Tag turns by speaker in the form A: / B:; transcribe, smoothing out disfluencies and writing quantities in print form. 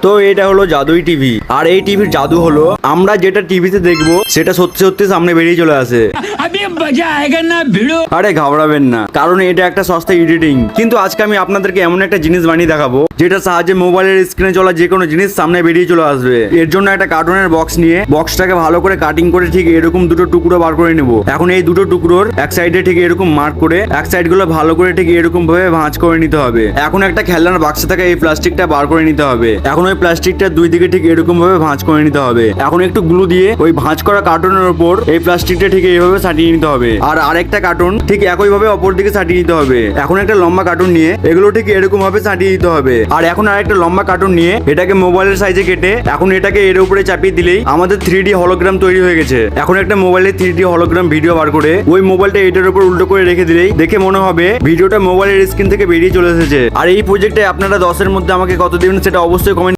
A: তো এটা হলো জাদুই টিভি। আর এই টিভির জাদু হলো আমরা যেটা টিভিতে দেখবো সেটা সত্যি সত্যি সামনে বেরিয়ে চলে আসে। আরে ঘাবড়াবেন না, কারণ এটা একটা সস্তা এডিটিং। কিন্তু আজকে আমি আপনাদেরকে এমন একটা জিনিস বানিয়ে দেখাবো যেটা সাহায্যে মোবাইলের স্ক্রিনে চলা যে কোনো জিনিস সামনে বেরিয়ে চলে আসবে। এর জন্য একটা কার্টুনের বক্স নিয়ে বক্সটাকে ভালো করে কাটিং করে ঠিক এরকম দুটো টুকরো বার করে নেব। এখন এই দুটো টুকরোর এক সাইডে ঠিক এরকম মার্ক করে এক সাইড গুলো ভালো করে ঠিক এরকম ভাবে ভাঁজ করে নিতে হবে। এখন একটা খেলনার বাক্সে থাকা এই প্লাস্টিকটা বার করে নিতে হবে। এখন ওই প্লাস্টিকটা দুই দিকে ঠিক এরকম ভাবে ভাঁজ করে নিতে হবে। এখন একটু গ্লু দিয়ে ওই ভাঁজ করা কার্টুনের উপর এই প্লাস্টিকটা ঠিক এইভাবে সাটিয়ে নিতে হবে। আর আরেকটা কার্টুন ঠিক একই ভাবে অপর দিকে সাটিয়ে নিতে হবে। এখন একটা লম্বা কার্টুন নিয়ে এগুলো ঠিক এরকম ভাবে সাটিয়ে দিতে হবে। আর এখন আরেকটা লম্বা কার্টুন নিয়ে এটাকে মোবাইলের সাইজে কেটে এখন এটাকে এর উপরে চাপিয়ে দিলেই আমাদের 3D হলোগ্রাম তৈরি হয়ে গেছে। এখন একটা মোবাইলে 3D হলোগ্রাম ভিডিও বার করে ওই মোবাইলটা এটার উপর উল্টো করে রেখে দিলেই দেখে মনে হবে ভিডিওটা মোবাইলের স্ক্রিন থেকে বেরিয়ে চলে এসেছে। আর এই প্রজেক্টে আপনারা 10 এর মধ্যে আমাকে কত দিবেন সেটা অবশ্যই কমেন্ট